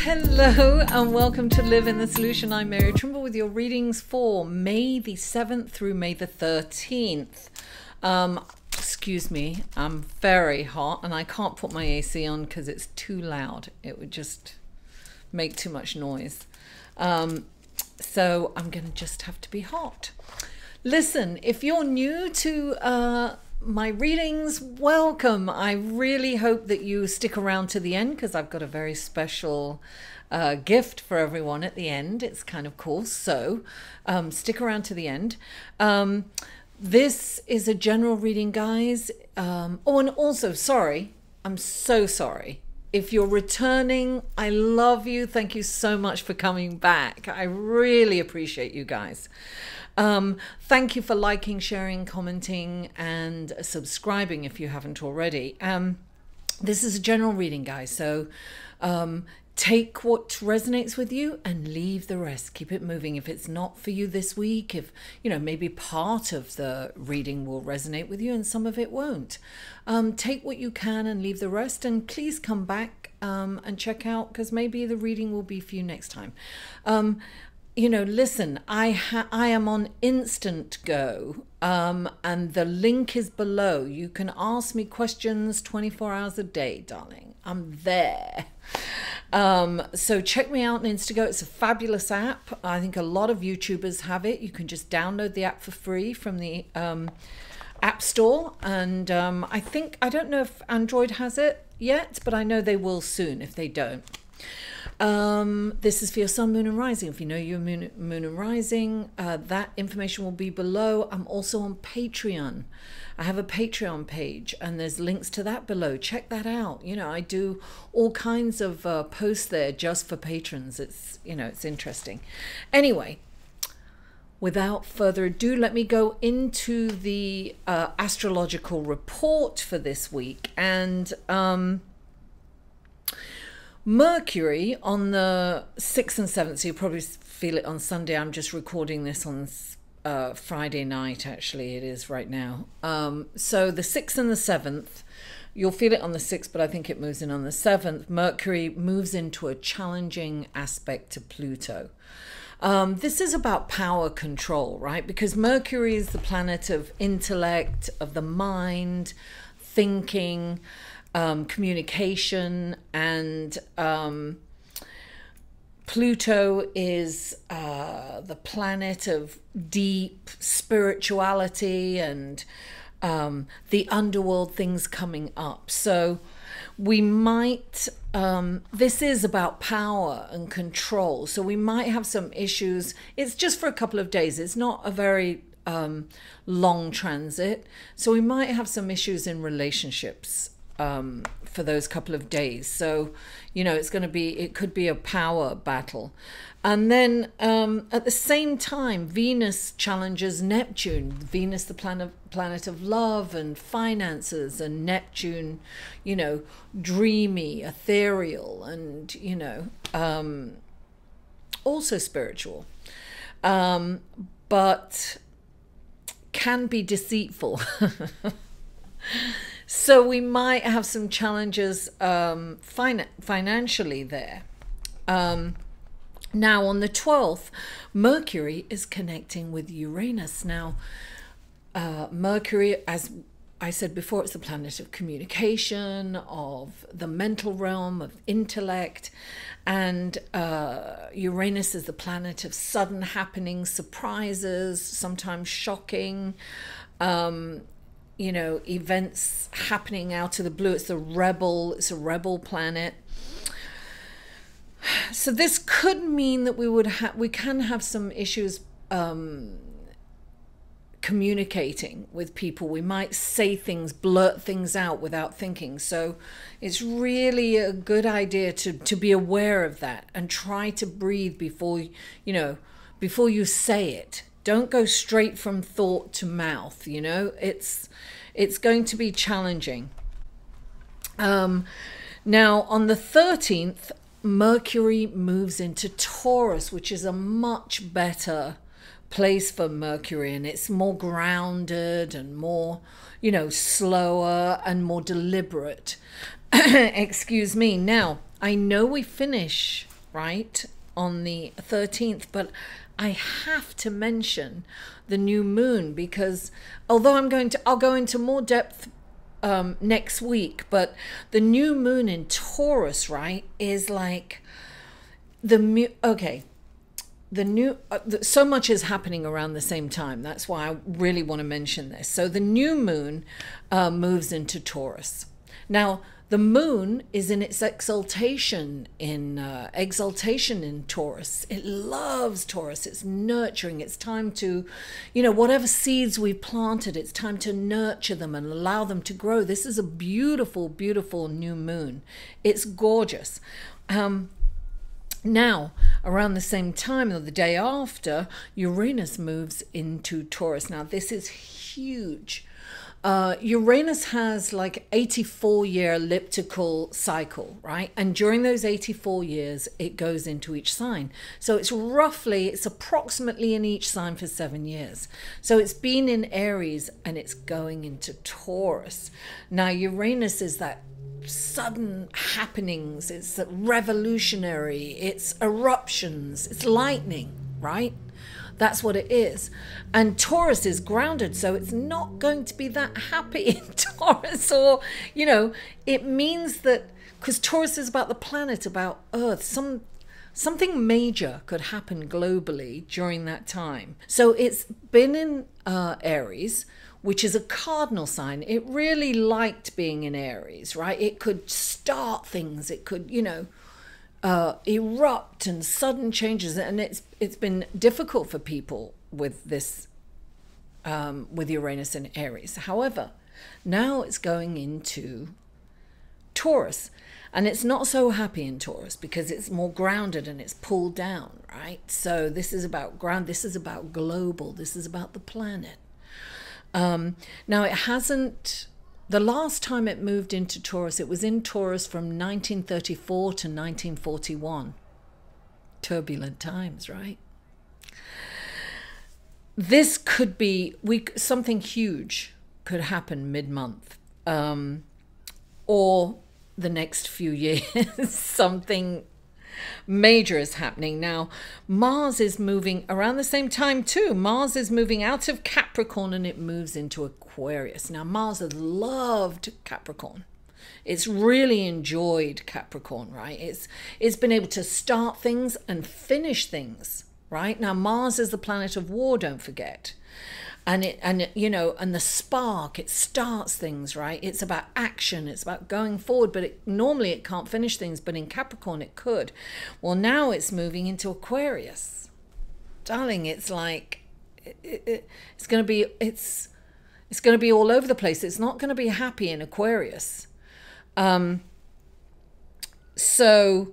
Hello and welcome to Live in the Solution. I'm Mary Trimble with your readings for May the 7th through May the 13th. Excuse me, I'm very hot and I can't put my AC on because it's too loud. It would just make too much noise. So I'm going to just have to be hot. Listen, if you're new to my readings, welcome. I really hope that you stick around to the end because I've got a very special gift for everyone at the end. It's kind of cool, so stick around to the end. This is a general reading, guys. Oh, and also, sorry, I'm so sorry. If you're returning, I love you. Thank you so much for coming back. I really appreciate you guys. Thank you for liking, sharing, commenting, and subscribing if you haven't already. This is a general reading, guys, so take what resonates with you and leave the rest. Keep it moving. If it's not for you this week, if, you know, maybe part of the reading will resonate with you and some of it won't. Take what you can and leave the rest, and please come back and check out, because maybe the reading will be for you next time. You know, listen, I am on Instant Go, and the link is below. You can ask me questions 24 hours a day, darling. I'm there. So check me out on Instago. It's a fabulous app. I think a lot of YouTubers have it. You can just download the app for free from the App Store. And I don't know if Android has it yet, but I know they will soon if they don't. This is for your sun, moon and rising. If you know your moon and rising, that information will be below. I'm also on Patreon. I have a Patreon page and there's links to that below. Check that out. You know, I do all kinds of posts there just for patrons. It's, you know, it's interesting. Anyway, without further ado, let me go into the astrological report for this week. And Mercury on the 6th and 7th, so you'll probably feel it on Sunday. I'm just recording this on Friday night, actually. It is right now. So the 6th and the 7th, you'll feel it on the 6th, but I think it moves in on the 7th. Mercury moves into a challenging aspect to Pluto. This is about power control, right? Because Mercury is the planet of intellect, of the mind, thinking, communication, and Pluto is the planet of deep spirituality and the underworld, things coming up. So we might, this is about power and control. So we might have some issues. It's just for a couple of days. It's not a very long transit. So we might have some issues in relationships for those couple of days. So, you know, it's going to be, it could be a power battle. And then at the same time, Venus challenges Neptune. Venus, the planet of love and finances, and Neptune, you know, dreamy, ethereal, and, you know, also spiritual, but can be deceitful. So we might have some challenges financially there. Now on the 12th, Mercury is connecting with Uranus. Now, Mercury, as I said before, it's the planet of communication, of the mental realm, of intellect. And Uranus is the planet of sudden happenings, surprises, sometimes shocking, you know, events happening out of the blue. It's a rebel planet. So this could mean that we can have some issues communicating with people. We might say things, blurt things out without thinking. So it's really a good idea to be aware of that and try to breathe before, you know, before you say it. Don't go straight from thought to mouth, you know. It's going to be challenging. Now on the 13th, Mercury moves into Taurus, which is a much better place for Mercury, and it's more grounded and more, you know, slower and more deliberate. Excuse me. Now, I know we finish right, on the 13th, but I have to mention the new moon, because although I'll go into more depth next week, but the new moon in Taurus, right, is like so much is happening around the same time. That's why I really want to mention this. So the new moon moves into Taurus. Now, the moon is in its exaltation in Taurus. It loves Taurus. It's nurturing. It's time to, whatever seeds we've planted, it's time to nurture them and allow them to grow. This is a beautiful, beautiful new moon. It's gorgeous. Now, around the same time, or the day after, Uranus moves into Taurus. Now, this is huge. Uranus has like 84-year elliptical cycle, right? And during those 84 years, it goes into each sign. So it's approximately in each sign for 7 years. So it's been in Aries and it's going into Taurus. Now, Uranus is that sudden happenings, it's revolutionary, it's eruptions, it's lightning, right? That's what it is. And Taurus is grounded, so it's not going to be that happy in Taurus. Or, it means that, because Taurus is about the planet, about Earth, something major could happen globally during that time. So it's been in Aries, which is a cardinal sign. It really liked being in Aries, right? It could start things. It could, erupt and sudden changes. And it's been difficult for people with this, with Uranus in Aries. However, now it's going into Taurus. And it's not so happy in Taurus because it's more grounded and it's pulled down, right? So this is about ground. This is about global. This is about the planet. Now, it hasn't, the last time it moved into Taurus, it was in Taurus from 1934 to 1941. Turbulent times, right? This could be, something huge could happen mid-month, or the next few years, something major is happening. Now, Mars is moving around the same time too. Mars is moving out of Capricorn and it moves into Aquarius. Now, Mars has loved Capricorn. It's really enjoyed Capricorn, right? It's been able to start things and finish things, right? Now, Mars is the planet of war, don't forget. And the spark, it starts things, right? It's about action, it's about going forward, but normally it can't finish things, but in Capricorn it could. Well, now it's moving into Aquarius. Darling, it's like, it's going to be all over the place. It's not going to be happy in Aquarius. So,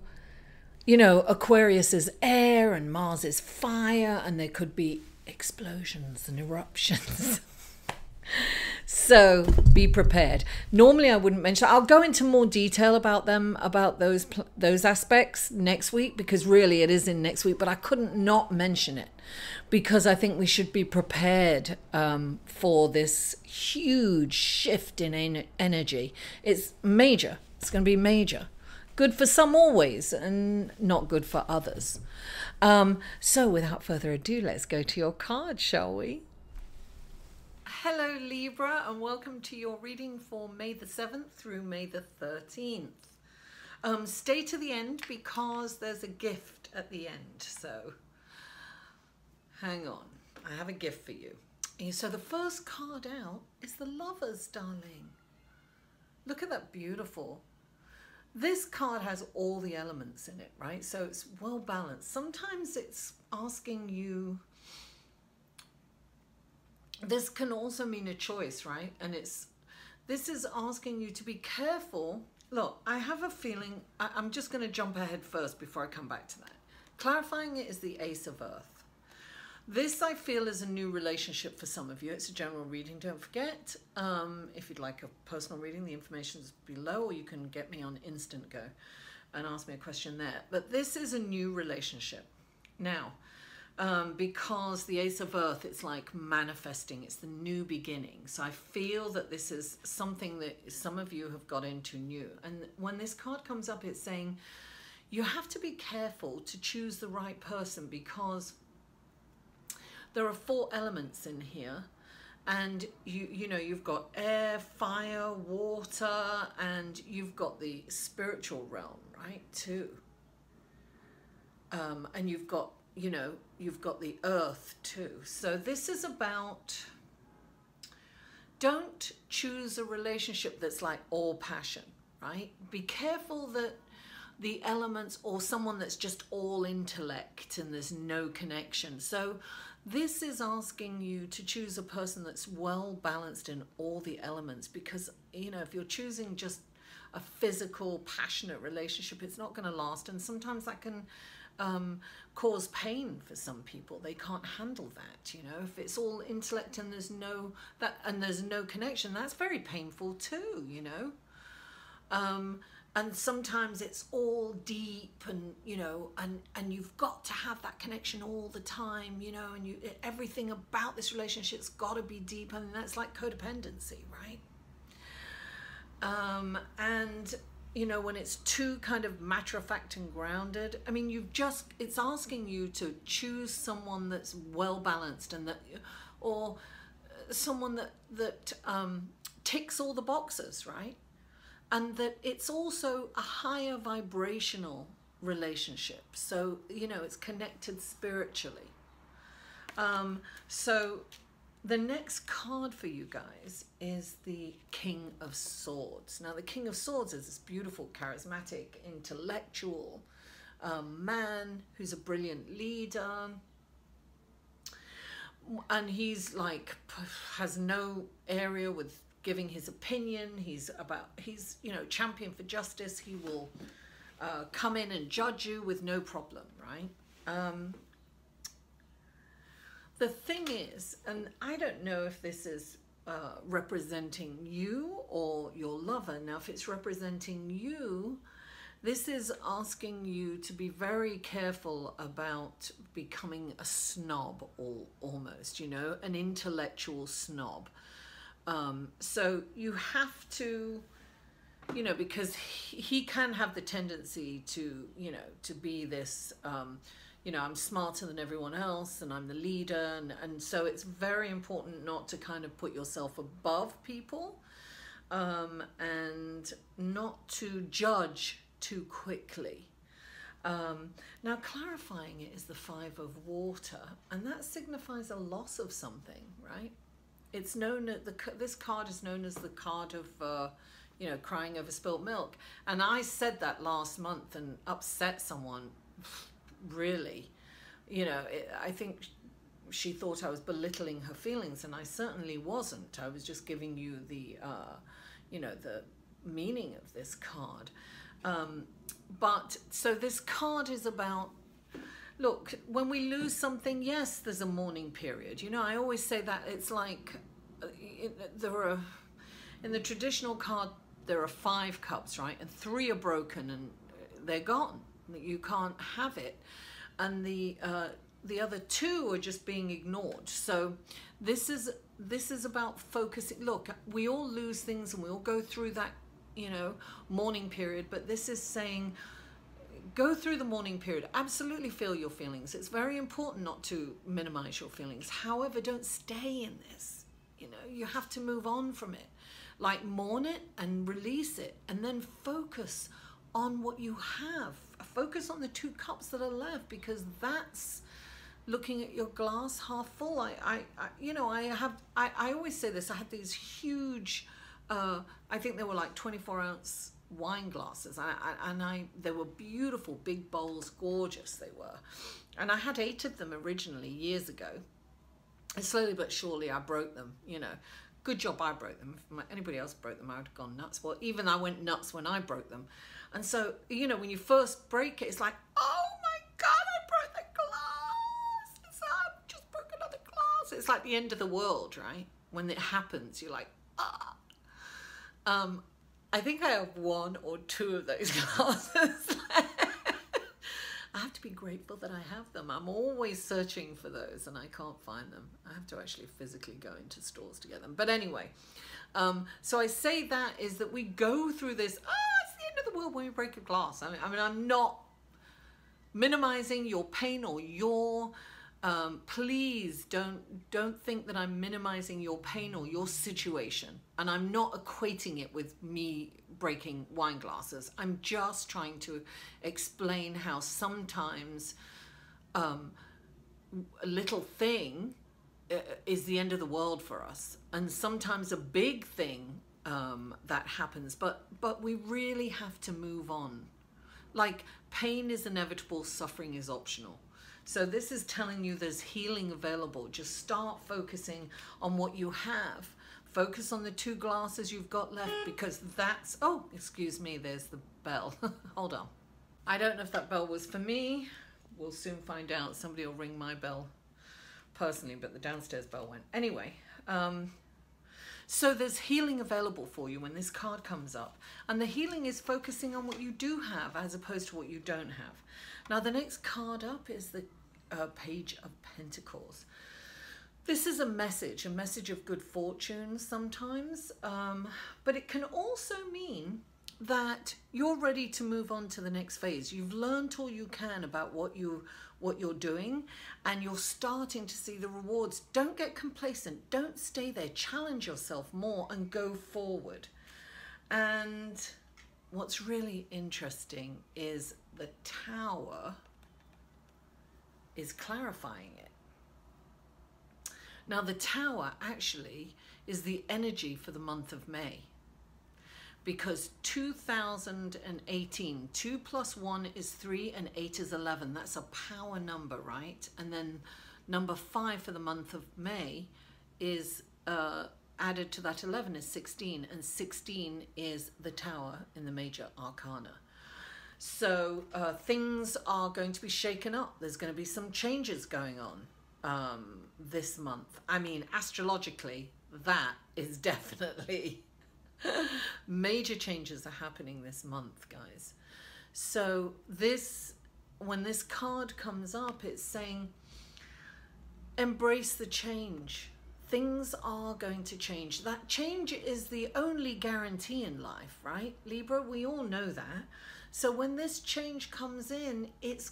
Aquarius is air and Mars is fire, and there could be explosions and eruptions. So be prepared. Normally I wouldn't mention, I'll go into more detail about them, about those aspects next week, because really it is in next week, but I couldn't not mention it because I think we should be prepared for this huge shift in energy. It's major. It's going to be major. Good for some always, and not good for others. So without further ado, let's go to your card, shall we? Hello Libra, and welcome to your reading for May the 7th through May the 13th. Stay to the end because there's a gift at the end. So hang on, I have a gift for you. So the first card out is the Lovers, darling. Look at that, beautiful. This card has all the elements in it, right? So it's well balanced. Sometimes it's asking you, this can also mean a choice, right? And this is asking you to be careful. Look, I have a feeling, I'm just going to jump ahead first before I come back to that. Clarifying it is the Ace of Earth. This, I feel, is a new relationship for some of you. It's a general reading, don't forget. If you'd like a personal reading, the information is below, or you can get me on Instant Go and ask me a question there. But this is a new relationship. Now, because the Ace of Earth, it's like manifesting. It's the new beginning. So I feel that this is something that some of you have got into new. And when this card comes up, it's saying, you have to be careful to choose the right person, because there are 4 elements in here, and you know, you've got air, fire, water, and you've got the spiritual realm, right, too. And you've got, you know, you've got the earth too. So this is about, don't choose a relationship that's like all passion, right? Be careful that the elements, or someone that's just all intellect and there's no connection. So this is asking you to choose a person that's well balanced in all the elements, because, you know, if you're choosing just a physical, passionate relationship, it's not going to last. And sometimes that can cause pain for some people. They can't handle that, you know. If it's all intellect and there's no connection, that's very painful too, you know. And sometimes it's all deep, and, you know, and you've got to have that connection all the time, you know, and everything about this relationship's got to be deep, and that's like codependency, right? And, you know, when it's too kind of matter-of-fact and grounded, I mean, it's asking you to choose someone that's well-balanced, and that, or someone that ticks all the boxes, right? And that it's also a higher vibrational relationship. So, you know, it's connected spiritually. So the next card for you guys is the King of Swords. Now, the King of Swords is this beautiful, charismatic, intellectual man who's a brilliant leader. And he's like, has no area with giving his opinion. He's, you know, champion for justice. He will come in and judge you with no problem, right? The thing is, and I don't know if this is representing you or your lover. Now, if it's representing you, this is asking you to be very careful about becoming a snob, almost, you know, an intellectual snob. So you have to, you know, because he can have the tendency to, you know, to be this, you know, I'm smarter than everyone else and I'm the leader. And so it's very important not to kind of put yourself above people, and not to judge too quickly. Now, clarifying it is the 5 of water, and that signifies a loss of something, right? It's known that this card is known as the card of, you know, crying over spilt milk. And I said that last month and upset someone, really. You know, I think she thought I was belittling her feelings, and I certainly wasn't. I was just giving you the, you know, the meaning of this card. But so this card is about, look, when we lose something, yes, there's a mourning period. You know, I always say that it's like, there are, in the traditional card, there are 5 cups, right? And 3 are broken and they're gone. You can't have it. And the other 2 are just being ignored. So this is about focusing. Look, we all lose things and we all go through that, you know, mourning period, but this is saying, go through the mourning period. Absolutely feel your feelings. It's very important not to minimize your feelings. However, don't stay in this. You know, you have to move on from it. Like, mourn it and release it, and then focus on what you have. Focus on the 2 cups that are left, because that's looking at your glass half full. You know, I always say this. I had these huge, I think they were like 24-ounce wine glasses, and they were beautiful, big bowls, gorgeous they were. And I had 8 of them originally years ago. And slowly but surely I broke them, you know. Good job I broke them. If anybody else broke them, I would have gone nuts. Well, even I went nuts when I broke them. And so, you know, when you first break it, it's like, oh my God, I broke the glass. I've just broke another glass. It's like the end of the world, right? When it happens, you're like, ah. I think I have 1 or 2 of those glasses. I have to be grateful that I have them. I'm always searching for those and I can't find them. I have to actually physically go into stores to get them. But anyway, so I say that is that we go through this, it's the end of the world when we break a glass. I mean, I'm not minimizing your pain or your please don't think that I'm minimizing your pain or your situation, and I'm not equating it with me breaking wine glasses. I'm just trying to explain how sometimes a little thing is the end of the world for us, and sometimes a big thing that happens, but we really have to move on. Like, pain is inevitable, suffering is optional. So this is telling you there's healing available. Just start focusing on what you have. Focus on the 2 glasses you've got left, because that's, oh, excuse me, there's the bell. Hold on. I don't know if that bell was for me. We'll soon find out. Somebody will ring my bell personally, but the downstairs bell went. Anyway, so there's healing available for you when this card comes up. And the healing is focusing on what you do have as opposed to what you don't have. Now, the next card up is the Page of Pentacles. This is a message of good fortune sometimes, but it can also mean that you're ready to move on to the next phase. You've learned all you can about what you're doing, and you're starting to see the rewards. Don't get complacent. Don't stay there. Challenge yourself more and go forward. And what's really interesting is the Tower is clarifying it. Now, the Tower actually is the energy for the month of May. Because 2018, 2 + 1 is 3 and 8 is 11. That's a power number, right? And then number 5 for the month of May is added to that 11 is 16, and 16 is the Tower in the major arcana. So things are going to be shaken up. There's going to be some changes going on this month. I mean, astrologically, that is definitely... Major changes are happening this month, guys. So when this card comes up, it's saying, embrace the change. Things are going to change. That change is the only guarantee in life, right, Libra? We all know that. So when this change comes in, it's,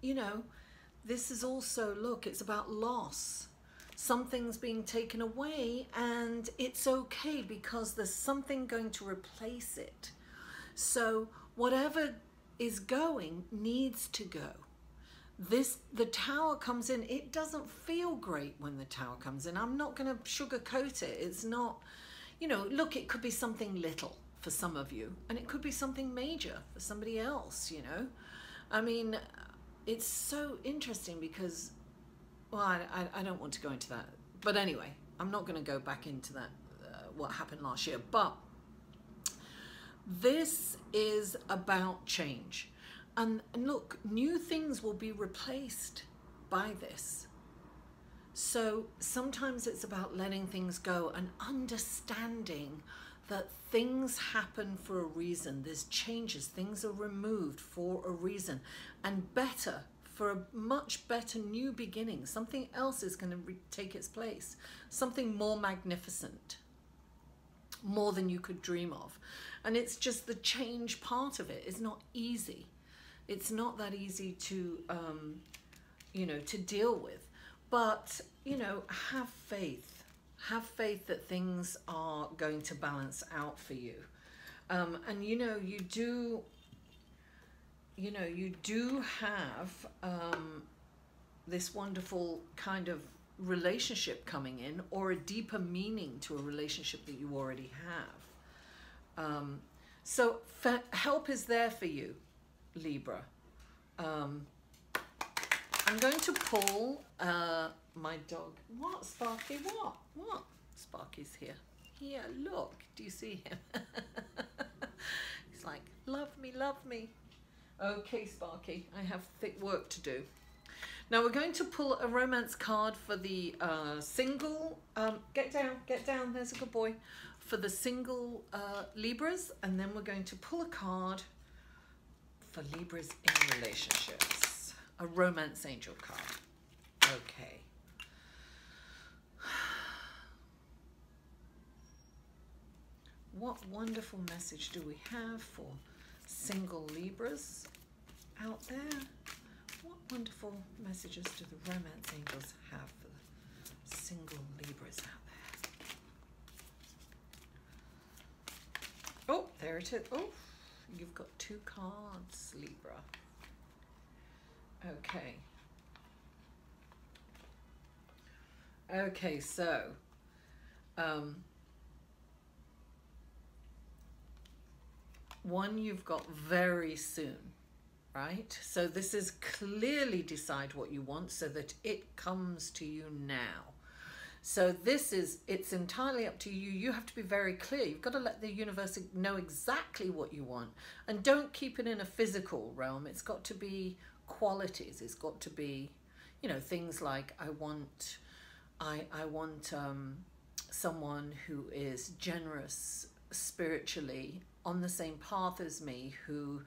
you know, this is also, look, it's about loss. Something's being taken away, and it's okay because there's something going to replace it. So whatever is going needs to go. The Tower comes in. It doesn't feel great when the Tower comes in. I'm not going to sugarcoat it. It's not, you know, look, it could be something little for some of you, and it could be something major for somebody else, you know. I mean, it's so interesting because, well, I don't want to go into that. But anyway, I'm not going to go back into that, what happened last year. But this is about change. And look, new things will be replaced by this. So sometimes it's about letting things go and understanding that things happen for a reason. There's changes. Things are removed for a reason. And better, for a much better new beginning. Something else is going to take its place. Something more magnificent. More than you could dream of. And it's just the change part of it. It's not easy. It's not that easy to, you know, to deal with. But, you know, have faith. Have faith that things are going to balance out for you. And, you know, you do have this wonderful kind of relationship coming in, or a deeper meaning to a relationship that you already have. So help is there for you, Libra. I'm going to pull my dog. What, Sparky? What? Sparky's here. Here, look. Do you see him? He's like, love me, love me. Okay, Sparky, I have thick work to do. Now we're going to pull a romance card for the single, get down, there's a good boy, for the single Libras, and then we're going to pull a card for Libras in relationships, a romance angel card. Okay. What wonderful message do we have for single Libras out there? What wonderful messages do the romance angels have for the single Libras out there? Oh, there it is. Oh, you've got 2 cards, Libra. Okay. Okay, so one you've got very soon, right? So this is clearly decide what you want so that it comes to you now. So this is, it's entirely up to you. You have to be very clear. You've got to let the universe know exactly what you want, and don't keep it in a physical realm. It's got to be qualities. It's got to be, you know, things like I want someone who is generous spiritually, on the same path as me, who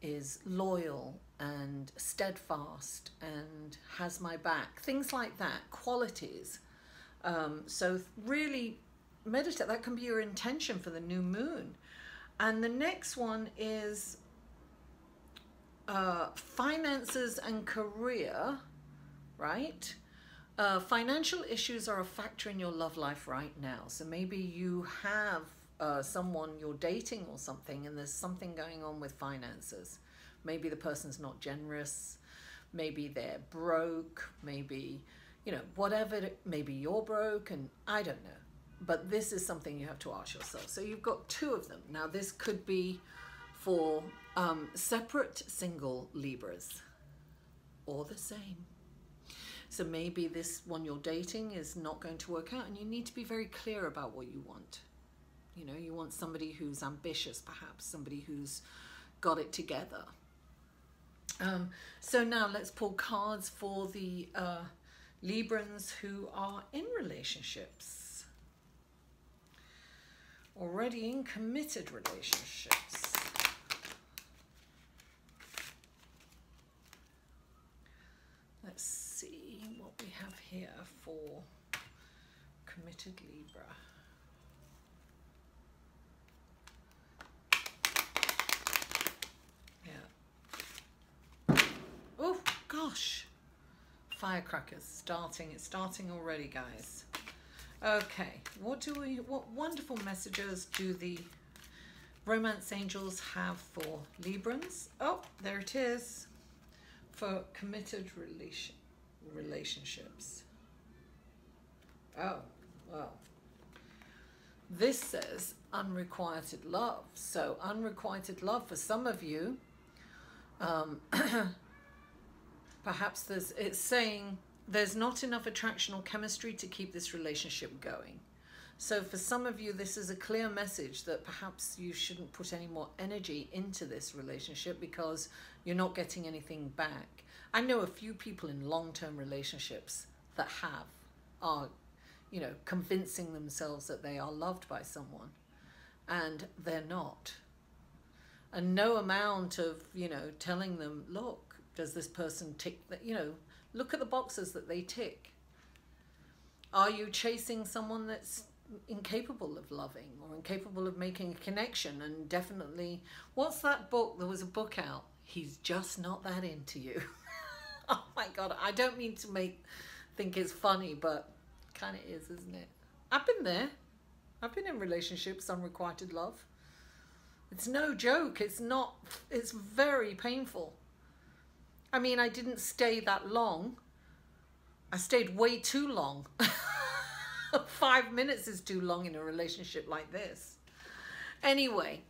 is loyal and steadfast and has my back. Things like that, qualities. So really meditate. That can be your intention for the new moon. And the next one is finances and career, right? Financial issues are a factor in your love life right now. So maybe you have someone you're dating or something, and there's something going on with finances. Maybe the person's not generous. Maybe they're broke. Maybe, you know, whatever. Maybe you're broke, and I don't know. But this is something you have to ask yourself. So you've got 2 of them. Now this could be for separate single Libras or the same. So maybe this one you're dating is not going to work out, and you need to be very clear about what you want. You know, you want somebody who's ambitious, perhaps somebody who's got it together. So now let's pull cards for the Librans who are in relationships, already in committed relationships. Let's see what we have here for committed Libra. Oh gosh, firecrackers starting. It's starting already, guys. Okay, what wonderful messages do the romance angels have for Librans? Oh, there it is, for committed relationships. Oh, well, this says unrequited love. So unrequited love for some of you, perhaps it's saying there's not enough attraction or chemistry to keep this relationship going. So for some of you, this is a clear message that perhaps you shouldn't put any more energy into this relationship because you're not getting anything back. I know a few people in long-term relationships that are, you know, convincing themselves that they are loved by someone, and they're not. And no amount of, you know, telling them, look, does this person tick that, you know, look at the boxes that they tick. Are you chasing someone that's incapable of loving or incapable of making a connection? And definitely, what's that book? There was a book out. He's just not that into you. Oh my God. I don't mean to think it's funny, but kind of is, isn't it? I've been there. I've been in relationships, unrequited love. It's no joke. It's not, it's very painful. I mean, I didn't stay that long. I stayed way too long. 5 minutes is too long in a relationship like this. Anyway,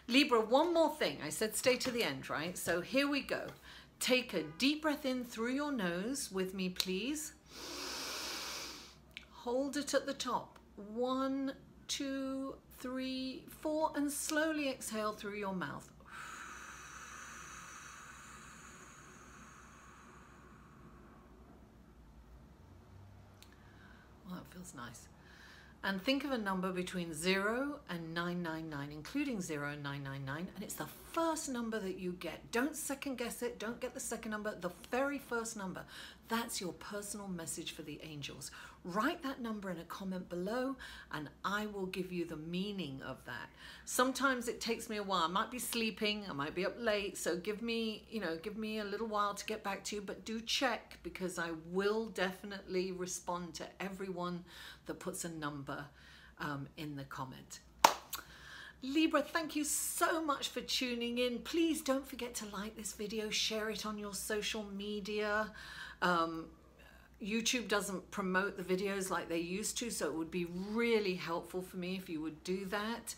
Libra, one more thing. I said stay to the end, right? So here we go. Take a deep breath in through your nose with me, please. Hold it at the top. 1, 2, 3, 4, and slowly exhale through your mouth. Well, that feels nice. And think of a number between 0 and 999, including 0 and 999, and it's the first number that you get. Don't second guess it. Don't get the second number. The very first number. That's your personal message for the angels. Write that number in a comment below and I will give you the meaning of that. Sometimes it takes me a while. I might be sleeping, I might be up late, so give me a little while to get back to you, but do check, because I will definitely respond to everyone that puts a number in the comment. Libra, thank you so much for tuning in. Please don't forget to like this video, share it on your social media. YouTube doesn't promote the videos like they used to, so it would be really helpful for me if you would do that.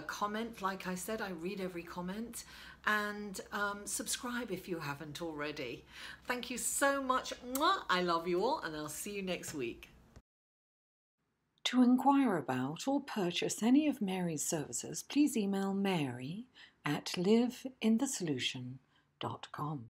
Comment, like I said, I read every comment, and subscribe if you haven't already. Thank you so much. Mwah! I love you all, and I'll see you next week. To inquire about or purchase any of Mary's services, please email Mary at liveinthesolution.com.